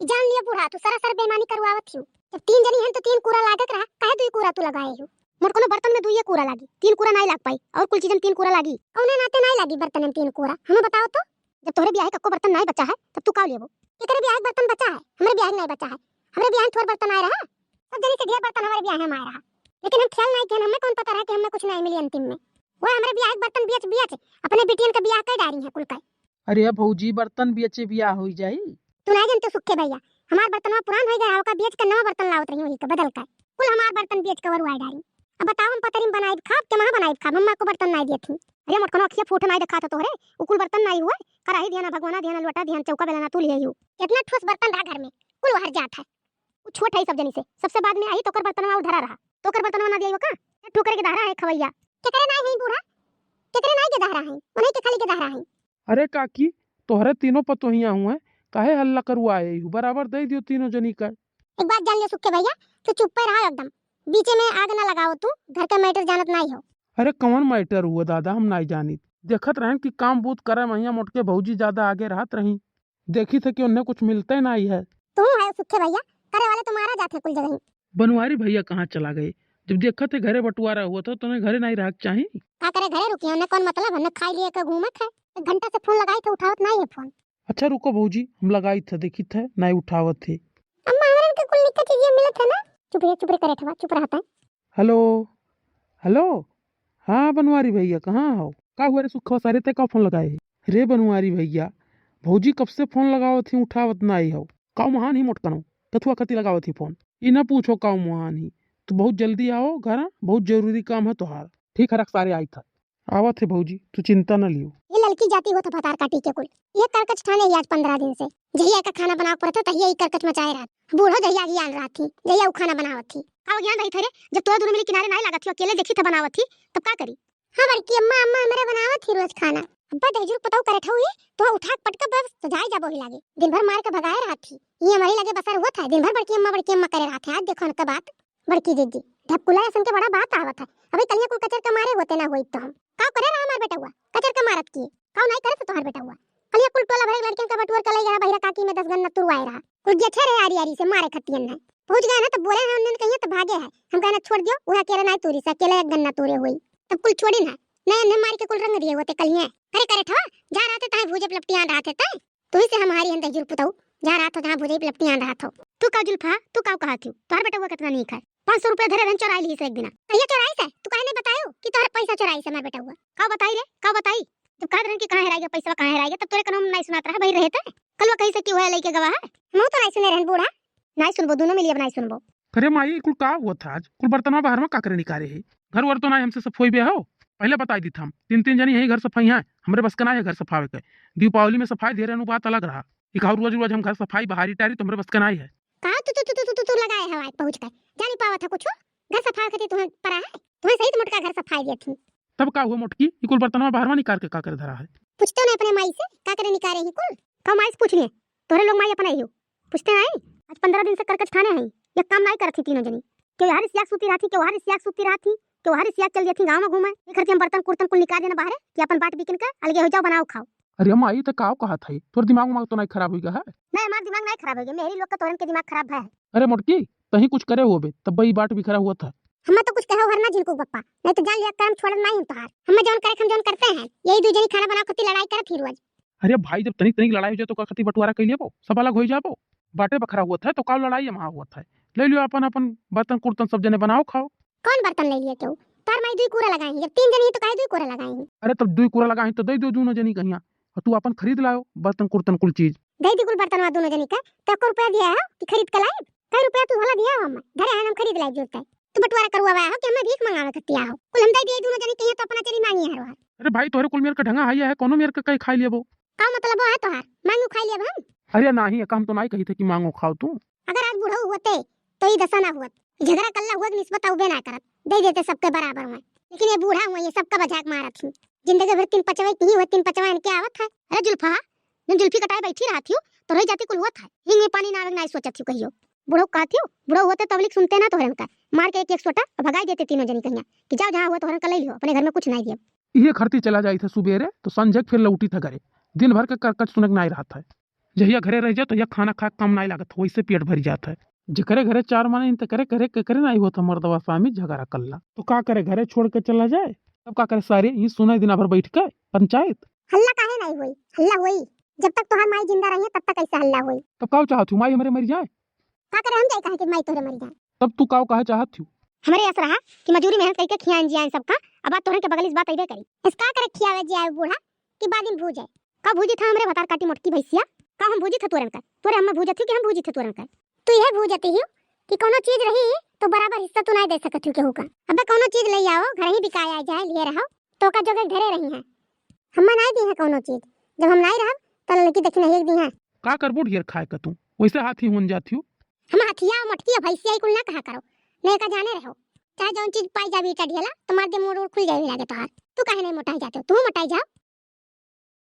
जान लिया बूढ़ा तू सरासर बेईमानी करवावत हूँ। जब तीन जनी हैं तो तीन कूड़ा लागत रहा, काहे दुई कूड़ा तू लगाए हो? मोर कोनो बर्तन में दुइये कूड़ा लागी, तीन कूड़ा नहीं लाग पाई और कुल चीजन तीन कूड़ा लागी। कौने नाते नहीं लागी बर्तन में तीन कूड़ा? हमें बताओ तो। जब तोहरे ब्याह कक्को बर्तन नहीं बचा है तब तू का लेबो? केकरे ब्याह बर्तन बचा है? हमरे ब्याह नहीं बचा है। हमरे ब्याह थोड़ बर्तन आए रहा, सब जनी से ढेर बर्तन हमारे ब्याह में आए रहा, लेकिन हम ख्याल नहीं किया, हमें कौन पता रहा कि हमें कुछ नहीं मिली अंतिम में। वो हमरे ब्याह बर्तन बेच बेच अपने बेटियन का ब्याह कर डारी है कुल का। अरे भौजी बर्तन बेचे ब्याह हो जाई। तू नहीं जानते सुखे भैया, हमार बर्तन पुरान हो गया, ओका बेच के नवा बर्तन लावत रही वही के बदल कर कुल हमार बर्तन बेच के वरुआ डाली। अब बताओ हम पतरी में बनाई खाब के महा बनाई खाब, मम्मा को बर्तन नहीं दिए थी। अरे मोट कोनो अखिया फूट नहीं दिखा था तोहरे, कुल बर्तन नहीं हुआ, कराही ध्यान भगवाना ध्यान लोटा ध्यान चौका बेलना तू ले यू। कितना ठोस बर्तन रहा घर में, कुल हर जात है। वो छोट है सब जनी से, सबसे बाद में आई तोकर बर्तन में धरा रहा, तोकर बर्तन में ना दियो का ठोकर के धारा है खवैया। केकरे नहीं है बूढ़ा, केकरे नहीं के धारा है, उन्हीं के खाली के धारा है। अरे काकी तोहरे तीनों पतोहिया हुए, काहे हल्ला करवाए हु? बराबर दे दियो तीनों जनी का। एक बात जान ले सुखे भैया, तू चुप पे रहा एकदम, बीचे में आग ना लगाओ, तू घर का मैटर जानत नहीं हो। अरे कौन मैटर हुआ दादा, हम नहीं जानी, देखत रहे कि काम बूत करे मैया मोटके भौजी ज्यादा आगे रहत रही, देखी थे कि उन्हें कुछ मिलते नहीं है। तू है सुखे भैया, करे वाले तुम्हारा जाते कुल जगह। बनवारी भैया कहाँ चला गए? जब देखा थे घरे बंटवारा हुआ था तो उन्हें घरे नहीं रह चाहिए। का करे घरे रुकी, हमने कौन मतलब हमने खाई लिए के घूमत है। एक घंटा से फोन लगाई थे उठावत नहीं है फोन। अच्छा रुको भौजी, हम लगाई थे देखी थे नहीं उठावत थे। अम्मा हमरे के कुल निकट चीजें मिलत है ना, चुप रे करे थवा, चुप रहता है। हेलो हेलो, हाँ बनवारी भैया कहाँ हो? का हुआ रे सुखवा सारे ते का फोन लगाए? रे बनवारी भैया भौजी कब से फोन लगावत थी उठावत नहीं हो, का महान ही मोटकनो कथुआ कति लगावत थी फोन, ई ना पूछो का महान ही। तो बहुत जल्दी आओ घर, बहुत जरूरी काम है तोहार। ठीक है रख सारे आई था, आवत है भौजी तू चिंता न लियो। ये लड़की जाती हो तो भतार काटी के कुल, ये करकच ठाने ही आज 15 दिन से जहिया का खाना बनाव पड़ता तहिया ही करकच मचाए रहा। बूढ़ो जहिया ज्ञान रहा थी, जहिया वो खाना बनावत थी, का ज्ञान रही थे रे? जब तोरा दोनों मिले किनारे नहीं लागत थी, अकेले देखी थे बनावत थी, तब का करी? हां बड़की अम्मा अम्मा मेरे बनावत थी रोज खाना। अब्बा दहजूर पताऊ करे ठौ, ये तो उठा पटका बस तो जाए जाबो ही लागे, दिन भर मार के भगाए रहा थी। ये हमारी लगे बसर हुआ था, दिन भर बड़की अम्मा करे रहा था। आज देखो उनका बात बड़की दीदी ढपकुला सुन के बड़ा बात आवत है। अभी कलिया कुल कचर के मारे होते ना होई तो हम का करे रहा हमार बेटा हुआ कचर के मारत की का नहीं करे तो तोहर बेटा हुआ कलिया कुल टोला भरे लड़कियों का बटुर के ले गया बहिरा काकी में 10 गन्ना तुरवाए रहा। कुल गेठे रे यारी यारी से मारे खतियन है, पहुंच गए ना तो बोले हैं उन्होंने कहिए तो भागे है। हम कहना छोड़ दियो, वो अकेला नहीं तूरी से अकेला एक गन्ना तूरे हुई, तब कुल छोड़ी ना नए ने मार के कुल रंग दिए होते कलिया। अरे करे था जा रहा था ताए भूजे पलपटियां रहा थे तय तू ही से हमारी अंदर जुल पुताऊ जा रहा था जहां भूजे पलपटियां रहा था। तू का जुल्फा तू का कहा थी तोहर बेटा हुआ कितना नहीं खाए? 500 रुपया धरे रन चोराई ली से एक दिन। कहिया चोराई से तू काहे नहीं बतायो कि तोहर पैसा चोराई से हमार बेटा हुआ? का बताई रे का बताई? जब कह रहे कि कहां हेराई गया पैसा कहां हेराई गया तब तोरे कनो नहीं सुनात रहा भाई रहते कलवा कहीं से क्यों है लेके गवा है? मैं तो नहीं सुने रहन बूढ़ा, नहीं सुनबो दोनों मिलिए नहीं सुनबो। अरे माई कुल का हुआ था आज? कुल बर्तन बाहर में का करे निकाले है? घर वर तो ना हमसे सफाई बे हो, पहले बताई दी था हम तीन जनी यही घर सफाई है, हमरे बस का ना है घर सफावे के। दीपावली में सफाई दे रहे बात अलग रहा, एक रोज रोज हम घर सफाई बाहरी टारी तो हमरे बस का नहीं है। कहां तू लगाए हवा पहुंच कर जानी पावा था कुछ घर सफाई करती तुम्हें परा है? तुम्हें सही मोटका घर सफाई दी थी तब का हुआ मोटकी कुल बर्तन बाहर में निकाल के का कर धरा है? पूछते नहीं अपने माई से का करे निकाले ही कुल का माई से पूछ लिए तोरे लोग माई अपना ही हो पूछते नहीं। आज 15 दिन से करकच खाने हैं, ये काम नहीं करती तीनों जनी के हर सियाक सूती रहती के हर सियाक सूती रहती के हर सियाक चल जाती गांव में घूमे ये करके हम बर्तन कुर्तन कुल निकाल देना बाहर कि अपन बाट बिकन का अलगे हो जाओ बनाओ खाओ। अरे माई तो काव कहा था तोर दिमाग तो नहीं खराब हो गया है? नहीं हमारा दिमाग नहीं खराब हो गया, मेरी लोग का तोरन के दिमाग खराब है। अरे मोटकी कहीं कुछ करे हुए बे तब वही बाट बिखरा हुआ था। हम तो कुछ कहो हरना जिनको पप्पा नहीं तो जान लिया काम छोड़न नहीं हम तोहार, हम जौन करे हम जौन करते हैं यही दो जनी खाना बना खती लड़ाई करत ही रोज। अरे भाई जब तनिक तनिक लड़ाई हो जाए तो का खती बंटवारा कर लियो सब अलग हो जाबो, बाटे बखरा हुआ था तो का लड़ाई वहां हुआ था, ले लियो अपन अपन बर्तन कुर्तन सब जने बनाओ खाओ। कौन बर्तन ले लिए क्यों तार माई दुई कूड़ा लगाई जब 3 जनी तो काहे दुई कूड़ा लगाई? अरे तब दुई कूड़ा लगाई तो दे दो दोनों जनी कहिया और तू अपन खरीद लाओ बर्तन कुर्तन कुल चीज दे दी कुल बर्तन दोनों जनी का तो को रुपया दिया है कि खरीद के लाए? कई रुपया तू भला दिया हम घरे हम खरीद लाए जोता है तू बंटवारा करवावा हो कि हमें भीख मंगावे खतिया हो कुल हम दे दिए दोनों जनी कहिए तो अपना चली मांगी है रोहार। अरे भाई तोरे कुल मेर का ढंगा हाइया है कोनो मेर का कहीं खाई लेबो का मतलब है तोहार मांगू खाई लेब हम? अरे नहीं काम तो नहीं कही थे कि मांगो खाओ तू। अगर आज बूढ़ा होते तो ही दशा ना हुआ झगड़ा कल्ला हुआ निस्बत उबे ना करत दे देते सबके बराबर में, लेकिन ये बूढ़ा हुआ ये सबका मजाक मारत थी जिंदगी भर 3 पचवे की हुआ 3 पचवा इनके आवत है। अरे जुल्फा जब जुल्फी कटाए बैठी रहा थी तो रह जाती कुल हुआ था हिंग में पानी ना नहीं सोचत थी कहियो बूढ़ो कहती हो बूढ़ो होते तबलिक सुनते ना तोहरन का मार के एक सोटा भगाई देते तीनों जनी कहिया कि जाओ जहां हुआ तोहरन का ले लियो अपने घर में कुछ नहीं दिए। ये खरती चला जाई थे सुबेरे तो संजय फिर लौटी था घरे, दिन भर के करकच सुनक नहीं रहा था। जहिया घरे रह जाओ तो खाना खा के कम नहीं लागत, वैसे पेट भर जाता है। जेकरे घरे चार माने तो करे करे करे नहीं होता मर्दवा स्वामी झगड़ा कल्ला, तो का करे घरे छोड़ के चला जाए, तब का करे सारे ही सुना दिन भर बैठ के पंचायत। हल्ला काहे नहीं हुई, हल्ला हुई जब तक तोहार माई जिंदा रही है तब तक कैसे हल्ला हुई। तब का चाहत हूँ माई हमारे मर जाए, का करे हम जाए कहे कि माई तोरे मर जाए। तब तू का कहे चाहत हूँ। हमारे ऐसा रहा कि मजूरी मेहनत करके खियान जियान सबका, अब बात तोहरे के बगल इस बात आइबे करी। इसका करे खियावे जियावे बूढ़ा कि बादिन भूजे का भूजी था हमरे बतार काटी मोटकी भैंसिया का हम भूजी थे तोरन का, तोरे हम भूजत थी कि हम भूजी थे तोरन का। तू यह भूजती ही कि कोनो चीज रही तो बराबर हिस्सा तू नहीं दे सकत हूं केहू का। अबे कोनो चीज ले आओ घर ही बिकाया जाए लिए रहो तो का जगह घरे रही है, हम नहीं दी है कोनो चीज। जब हम नहीं रहब त लड़की देखी नहीं एक दी है। का करबो ढेर खाए का तू वैसे हाथी होन जाती हो। हम हथिया मोटकी भैंसिया कुल ना कहा करो, नहीं का जाने रहो चाहे जौन चीज पाई जाबी ईटा ढेला तो मार दे मोड़ खुल जाए लागे तोहार। तू काहे नहीं मोटाई जाते हो, तू मोटाई जाओ।